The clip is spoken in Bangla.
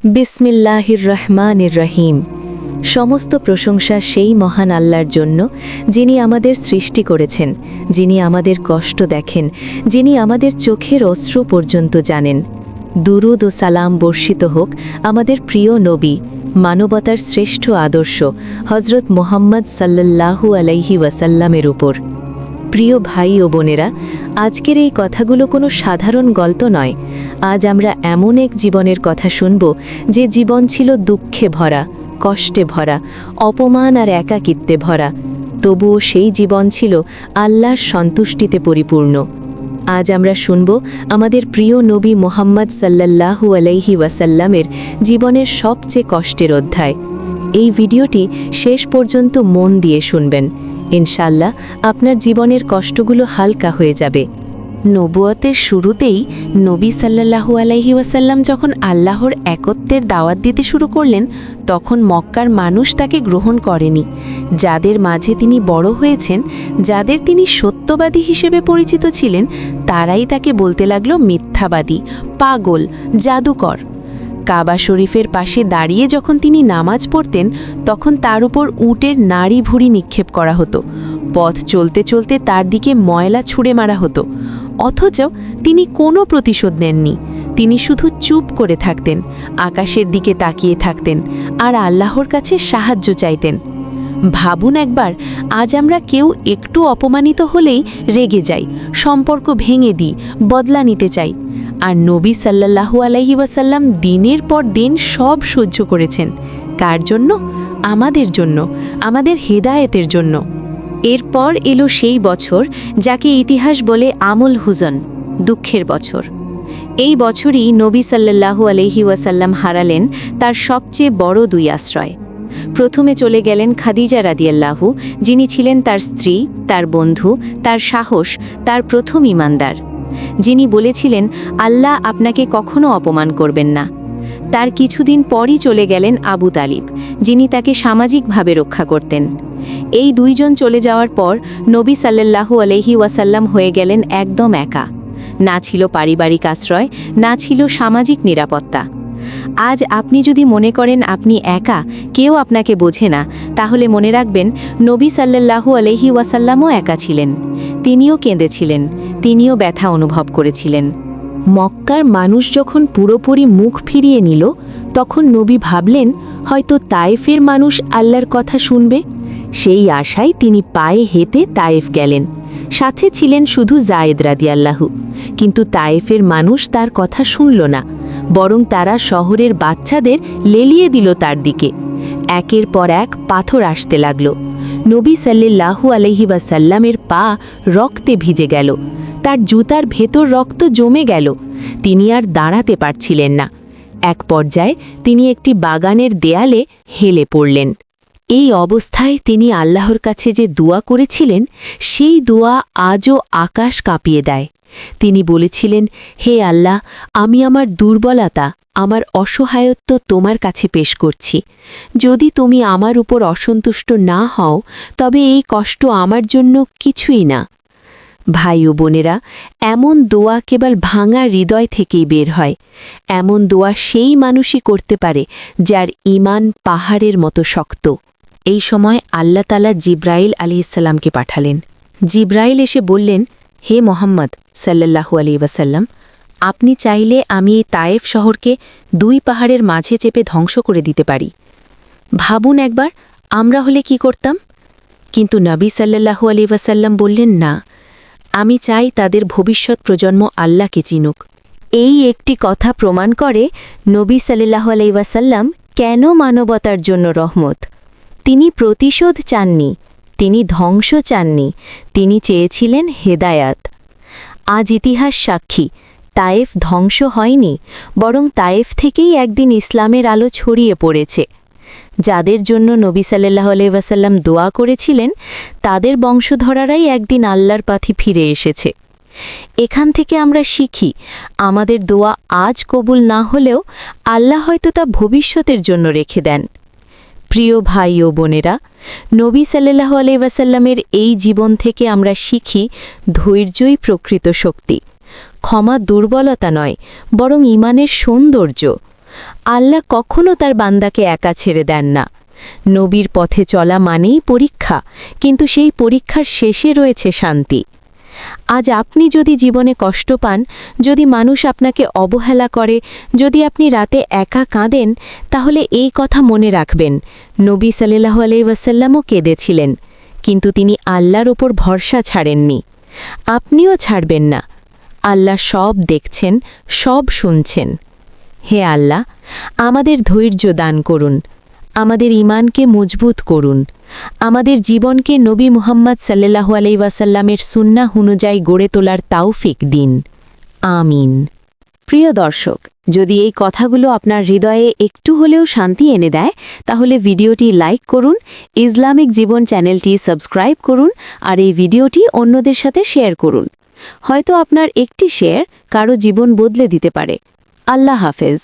বিসমিল্লাহির রহমানির রহিম। সমস্ত প্রশংসা সেই মহান আল্লাহর জন্য, যিনি আমাদের সৃষ্টি করেছেন, যিনি আমাদের কষ্ট দেখেন, যিনি আমাদের চোখের অশ্রু পর্যন্ত জানেন। দুরুদ ও সালাম বর্ষিত হোক আমাদের প্রিয় নবী, মানবতার শ্রেষ্ঠ আদর্শ হজরত মুহাম্মদ সাল্লাল্লাহু আলাইহি ওয়াসাল্লামের উপর। প্রিয় ভাই ও বোনেরা, আজকের এই কথাগুলো কোনো সাধারণ গল্প নয়। আজ আমরা এমন এক জীবনের কথা শুনব যে জীবন ছিল দুঃখে ভরা, কষ্টে ভরা, অপমান আর একাকিত্বে ভরা। তবুও সেই জীবন ছিল আল্লাহর সন্তুষ্টিতে পরিপূর্ণ। আজ আমরা শুনব আমাদের প্রিয় নবী মুহাম্মদ সাল্লাল্লাহু আলাইহি ওয়াসাল্লামের জীবনের সবচেয়ে কষ্টের অধ্যায়। এই ভিডিওটি শেষ পর্যন্ত মন দিয়ে শুনবেন। ইনশাআল্লাহ আপনার জীবনের কষ্টগুলো হালকা হয়ে যাবে। নবুয়তের শুরুতেই নবী সাল্লাল্লাহু আলাইহি ওয়াসাল্লাম যখন আল্লাহর একত্বের দাওয়াত দিতে শুরু করলেন, তখন মক্কার মানুষ তাকে গ্রহণ করেনি। যাদের মাঝে তিনি বড় হয়েছেন, যাদের তিনি সত্যবাদী হিসেবে পরিচিত ছিলেন, তারাই তাকে বলতে লাগলো মিথ্যাবাদী, পাগল, জাদুকর। কাবা শরীফের পাশে দাঁড়িয়ে যখন তিনি নামাজ পড়তেন, তখন তার উপর উটের নাড়ি ভুঁড়ি নিক্ষেপ করা হতো। পথ চলতে চলতে তার দিকে ময়লা ছুঁড়ে মারা হতো। অথচ তিনি কোনো প্রতিশোধ নেননি। তিনি শুধু চুপ করে থাকতেন, আকাশের দিকে তাকিয়ে থাকতেন আর আল্লাহর কাছে সাহায্য চাইতেন। ভাবুন একবার, আজ আমরা কেউ একটু অপমানিত হলেই রেগে যাই, সম্পর্ক ভেঙে দিই, বদলা নিতে চাই। আর নবী সাল্লাল্লাহু আলাইহি ওয়াসাল্লাম দিনের পর দিন সব সহ্য করেছেন। কার জন্য? আমাদের জন্য, আমাদের হেদায়েতের জন্য। এরপর এলো সেই বছর যাকে ইতিহাস বলে আমুল হুজন, দুঃখের বছর। এই বছরই নবী সাল্লাল্লাহু আলাইহি ওয়াসাল্লাম হারালেন তার সবচেয়ে বড় দুই আশ্রয়। প্রথমে চলে গেলেন খাদিজা রাদিয়াল্লাহু, যিনি ছিলেন তার স্ত্রী, তার বন্ধু, তার সাহস, তার প্রথম ঈমানদার, যিনি বলেছিলেন আল্লাহ আপনাকে কখনো অপমান করবেন না। তার কিছুদিন পরই চলে গেলেন আবু তালিব, যিনি তাকে সামাজিকভাবে রক্ষা করতেন। এই দুইজন চলে যাওয়ার পর নবী সাল্লাল্লাহু আলাইহি ওয়াসাল্লাম হয়ে গেলেন একদম একা। না ছিল পারিবারিক আশ্রয়, না ছিল সামাজিক নিরাপত্তা। আজ আপনি যদি মনে করেন আপনি একা, কেউ আপনাকে বোঝে না, তাহলে মনে রাখবেন নবী সাল্লাল্লাহু আলাইহি ওয়াসাল্লামও একা ছিলেন। তিনিও কেঁদেছিলেন, তিনিও ব্যথা অনুভব করেছিলেন। মক্কার মানুষ যখন পুরোপুরি মুখ ফিরিয়ে নিল, তখন নবী ভাবলেন হয়তো তায়েফের মানুষ আল্লাহর কথা শুনবে। সেই আশায় তিনি পায়ে হেঁটে তায়েফ গেলেন। সাথে ছিলেন শুধু যায়েদ রাদিয়াল্লাহু। কিন্তু তায়েফের মানুষ তার কথা শুনল না, বরং তারা শহরের বাচ্চাদের লেলিয়ে দিল তার দিকে। একের পর এক পাথর আসতে লাগল। নবী সাল্লাল্লাহু আলাইহি ওয়াসাল্লামের পা রক্তে ভিজে গেল, তার জুতার ভেতর রক্ত জমে গেল। তিনি আর দাঁড়াতে পারছিলেন না। এক পর্যায়ে তিনি একটি বাগানের দেয়ালে হেলে পড়লেন। এই অবস্থায় তিনি আল্লাহর কাছে যে দোয়া করেছিলেন, সেই দোয়া আজও আকাশ কাঁপিয়ে দেয়। তিনি বলেছিলেন, হে আল্লাহ, আমি আমার দুর্বলতা, আমার অসহায়ত্ব তোমার কাছে পেশ করছি। যদি তুমি আমার উপর অসন্তুষ্ট না হও, তবে এই কষ্ট আমার জন্য কিছুই না। ভাই ও বোনেরা, এমন দোয়া কেবল ভাঙা হৃদয় থেকেই বের হয়। এমন দোয়া সেই মানুষই করতে পারে যার ঈমান পাহাড়ের মতো শক্ত। এই সময় আল্লাহ তাআলা জিব্রাইল আলাইহিসসালামকে পাঠালেন। জিব্রাইল এসে বললেন, হে মুহাম্মদ সাল্লাল্লাহু আলাইহি ওয়াসাল্লাম, আপনি চাইলে আমি এই তায়েফ শহরকে দুই পাহাড়ের মাঝে চেপে ধ্বংস করে দিতে পারি। ভাবুন একবার, আমরা হলে কি করতাম? কিন্তু নবী সাল্লাল্লাহু আলাইহি ওয়াসাল্লাম বললেন, না, আমি চাই তাদের ভবিষ্যৎ প্রজন্ম আল্লাহকে চিনুক। এই একটি কথা প্রমাণ করে নবী সাল্লাল্লাহু আলাইহি ওয়াসাল্লাম কেন মানবতার জন্য রহমত। তিনি প্রতিশোধ চাননি, তিনি ধ্বংস চাননি, তিনি চেয়েছিলেন হেদায়াত। আজ ইতিহাস সাক্ষী, তায়েফ ধ্বংস হয়নি, বরং তায়েফ থেকেই একদিন ইসলামের আলো ছড়িয়ে পড়েছে। যাদের জন্য নবী সাল্লাল্লাহু আলাইহি ওয়াসাল্লাম দোয়া করেছিলেন, তাদের বংশধরারাই একদিন আল্লাহর পথে ফিরে এসেছে। এখান থেকে আমরা শিখি, আমাদের দোয়া আজ কবুল না হলেও আল্লাহ হয়তো তা ভবিষ্যতের জন্য রেখে দেন। প্রিয় ভাই ও বোনেরা, নবী সাল্লাল্লাহু আলাইহি ওয়াসাল্লামের এই জীবন থেকে আমরা শিখি ধৈর্যই প্রকৃত শক্তি। ক্ষমা দুর্বলতা নয়, বরং ঈমানের সৌন্দর্য। আল্লাহ কখনো তার বান্দাকে একা ছেড়ে দেন না। নবীর পথে চলা মানেই পরীক্ষা, কিন্তু সেই পরীক্ষার শেষে রয়েছে শান্তি। আজ আপনি যদি জীবনে কষ্ট পান, যদি মানুষ আপনাকে অবহেলা করে, যদি আপনি রাতে একা কাঁদেন, তাহলে এই কথা মনে রাখবেন, নবী সাল্লাল্লাহু আলাইহি ওয়াসাল্লামও কেঁদেছিলেন, কিন্তু তিনি আল্লাহর ওপর ভরসা ছাড়েননি। আপনিও ছাড়বেন না। আল্লাহ সব দেখছেন, সব শুনছেন। হে আল্লাহ, আমাদের ধৈর্য দান করুন, আমাদের ঈমানকে মজবুত করুন, আমাদের জীবনকে নবী মুহাম্মদ সাল্লাল্লাহু আলাইহি ওয়াসাল্লামের সুন্নাহ অনুযায়ী গড়ে তোলার তাওফিক দিন। আমিন। প্রিয় দর্শক, যদি এই কথাগুলো আপনার হৃদয়ে একটু হলেও শান্তি এনে দেয়, তাহলে ভিডিওটি লাইক করুন, ইসলামিক জীবন চ্যানেলটি সাবস্ক্রাইব করুন, আর এই ভিডিওটি অন্যদের সাথে শেয়ার করুন। হয়তো আপনার একটি শেয়ার কারো জীবন বদলে দিতে পারে। আল্লাহ হাফেজ।